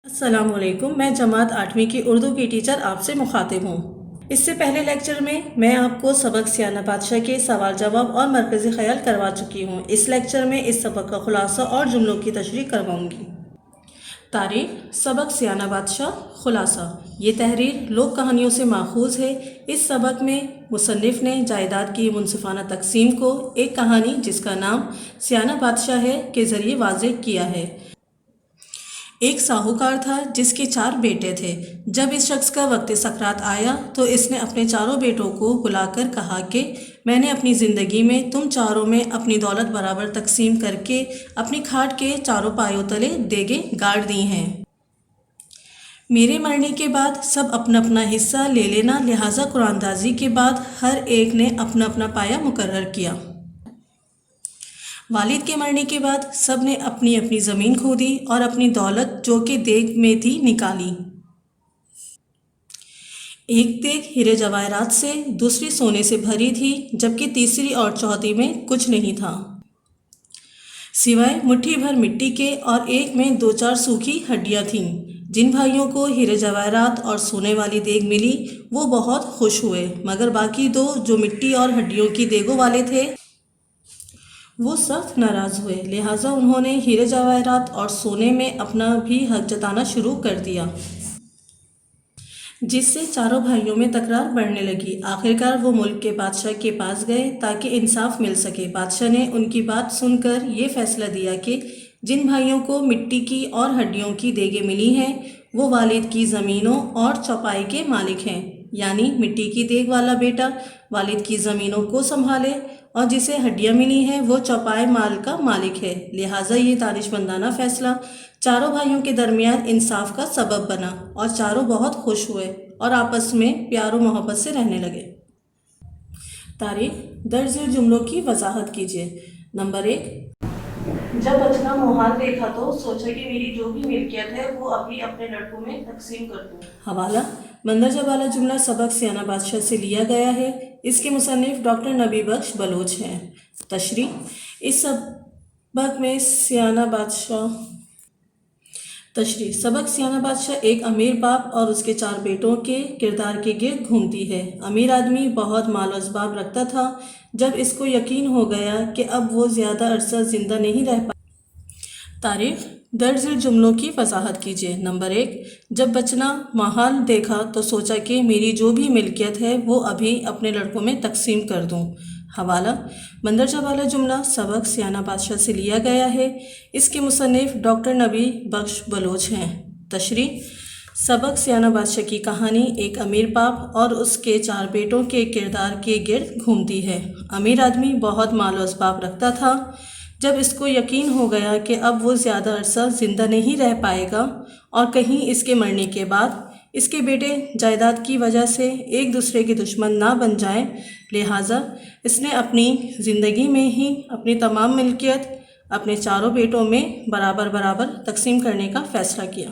السلام علیکم، میں جماعت 8ویں کی اردو کی ٹیچر آپ سے مخاطب ہوں۔ اس سے پہلے لیکچر میں آپ کو سبق سیانہ بادشاہ کے سوال جواب اور مرکزی خیال کروا چکی ہوں۔ اس لیکچر میں اس سبق کا خلاصہ اور جملوں کی تشریح کرواؤں گی۔ تاریخ: سبق سیانہ بادشاہ، خلاصہ: یہ تحریر لوک کہانیوں سے ماخوذ ہے۔ اس سبق میں مصنف نے جائیداد کی منصفانہ تقسیم کو ایک کہانی جس کا نام سیانہ بادشاہ ہے کے ذریعے واضح کیا ہے۔ ایک ساہوکار تھا جس کے 4 بیٹے تھے۔ جب اس شخص کا وقت سکرات آیا تو اس نے اپنے چاروں بیٹوں کو بلا کر کہا کہ میں نے اپنی زندگی میں تم چاروں میں اپنی دولت برابر تقسیم کر کے اپنی کھاٹ کے چاروں پایوں تلے دیگیں گاڑ دی ہیں۔ میرے مرنے کے بعد سب اپنا اپنا حصہ لے لینا، لہٰذا قرآن کے بعد ہر ایک نے اپنا اپنا پایا مقرر کیا۔ والد کے مرنے کے بعد سب نے اپنی اپنی زمین کھودی اور اپنی دولت جو کہ دیگ میں تھی نکالی۔ ایک دیگ ہیرے جواہرات سے، دوسری سونے سے بھری تھی، جبکہ تیسری اور چوتھی میں کچھ نہیں تھا سوائے مٹھی بھر مٹی کے، اور ایک میں 2-4 سوکھی ہڈیاں تھیں۔ جن بھائیوں کو ہیرے جواہرات اور سونے والی دیگ ملی وہ بہت خوش ہوئے، مگر باقی 2 جو مٹی اور ہڈیوں کی دیگوں والے تھے وہ سخت ناراض ہوئے، لہٰذا انہوں نے ہیرے جواہرات اور سونے میں اپنا بھی حق جتانا شروع کر دیا، جس سے چاروں بھائیوں میں تکرار بڑھنے لگی۔ آخرکار وہ ملک کے بادشاہ کے پاس گئے تاکہ انصاف مل سکے۔ بادشاہ نے ان کی بات سن کر یہ فیصلہ دیا کہ جن بھائیوں کو مٹی کی اور ہڈیوں کی دیگیں ملی ہیں وہ والد کی زمینوں اور چوپائی کے مالک ہیں، یعنی مٹی کی دیگ والا بیٹا والد کی زمینوں کو سنبھالے اور جسے ہڈیاں ملی ہیں وہ چوپائے مال کا مالک ہے۔ لہٰذا یہ دانشمندانہ فیصلہ چاروں بھائیوں کے درمیان انصاف کا سبب بنا اور چاروں بہت خوش ہوئے اور آپس میں پیار و محبت سے رہنے لگے۔ تاریخ: درج ذیل جملوں کی وضاحت کیجیے۔ نمبر 1: جب بچنا مہال دیکھا تو سوچا کہ میری جو بھی ملکیت ہے وہ ابھی اپنے لڑکوں میں تقسیم کر دوں۔ حوالہ: مندرجہ بالا جملہ سبق سیانہ بادشاہ سے لیا گیا ہے۔ اس کے مصنف ڈاکٹر نبی بخش بلوچ ہیں۔ تشریح: اس سبق میں سبق سیانہ بادشاہ ایک امیر باپ اور اس کے 4 بیٹوں کے کردار کے گرد گھومتی ہے۔ امیر آدمی بہت مال و اسباب رکھتا تھا۔ جب اس کو یقین ہو گیا کہ اب وہ زیادہ عرصہ زندہ نہیں رہ پائے۔ تاریخ: درج ذیل جملوں کی وضاحت کیجیے۔ نمبر 1: جب بچنا مہال دیکھا تو سوچا کہ میری جو بھی ملکیت ہے وہ ابھی اپنے لڑکوں میں تقسیم کر دوں۔ حوالہ: مندرجہ بالا جملہ سبق سیانہ بادشاہ سے لیا گیا ہے۔ اس کے مصنف ڈاکٹر نبی بخش بلوچ ہیں۔ تشریح: سبق سیانہ بادشاہ کی کہانی ایک امیر باپ اور اس کے 4 بیٹوں کے کردار کے گرد گھومتی ہے۔ امیر آدمی بہت مال و اسباب رکھتا تھا۔ جب اس کو یقین ہو گیا کہ اب وہ زیادہ عرصہ زندہ نہیں رہ پائے گا اور کہیں اس کے مرنے کے بعد اس کے بیٹے جائیداد کی وجہ سے ایک دوسرے کے دشمن نہ بن جائیں، لہٰذا اس نے اپنی زندگی میں ہی اپنی تمام ملکیت اپنے 4 بیٹوں میں برابر برابر تقسیم کرنے کا فیصلہ کیا۔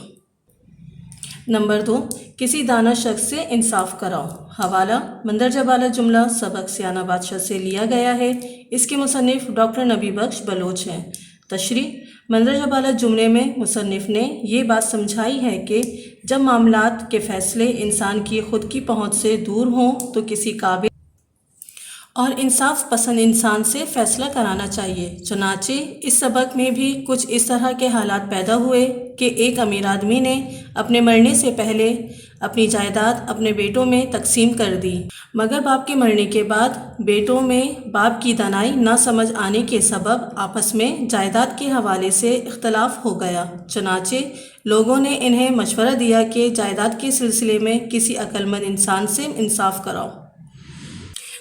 نمبر 2: کسی دانا شخص سے انصاف کراؤ۔ حوالہ: مندرجہ بالا جملہ سبق سیانہ بادشاہ سے لیا گیا ہے۔ اس کے مصنف ڈاکٹر نبی بخش بلوچ ہیں۔ تشریح: مندرجہ بالا جملے میں مصنف نے یہ بات سمجھائی ہے کہ جب معاملات کے فیصلے انسان کی خود کی پہنچ سے دور ہوں تو کسی قابل اور انصاف پسند انسان سے فیصلہ کرانا چاہیے۔ چنانچہ اس سبق میں بھی کچھ اس طرح کے حالات پیدا ہوئے کہ ایک امیر آدمی نے اپنے مرنے سے پہلے اپنی جائیداد اپنے بیٹوں میں تقسیم کر دی، مگر باپ کے مرنے کے بعد بیٹوں میں باپ کی دانائی نہ سمجھ آنے کے سبب آپس میں جائیداد کے حوالے سے اختلاف ہو گیا۔ چنانچہ لوگوں نے انہیں مشورہ دیا کہ جائیداد کے سلسلے میں کسی عقل مند انسان سے انصاف کراؤ۔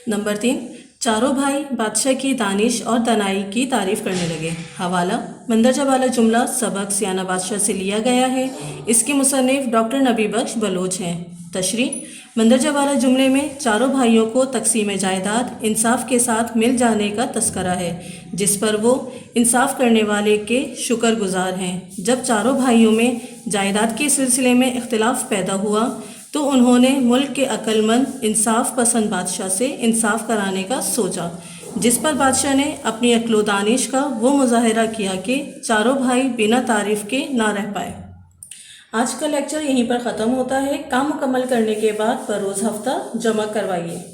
نمبر 3: چاروں بھائی بادشاہ کی دانش اور دانائی کی تعریف کرنے لگے۔ حوالہ: مندرجہ بالا جملہ سبق سیانہ بادشاہ سے لیا گیا ہے۔ اس کے مصنف ڈاکٹر نبی بخش بلوچ ہیں۔ تشریح: مندرجہ بالا جملے میں چاروں بھائیوں کو تقسیم جائیداد انصاف کے ساتھ مل جانے کا تذکرہ ہے، جس پر وہ انصاف کرنے والے کے شکر گزار ہیں۔ جب چاروں بھائیوں میں جائیداد کے سلسلے میں اختلاف پیدا ہوا تو انہوں نے ملک کے عقل مند انصاف پسند بادشاہ سے انصاف کرانے کا سوچا، جس پر بادشاہ نے اپنی عقل و دانش کا وہ مظاہرہ کیا کہ چاروں بھائی بنا تعریف کے نہ رہ پائے۔ آج کا لیکچر یہیں پر ختم ہوتا ہے. کام مکمل کرنے کے بعد بروز ہفتہ جمع کروائیے.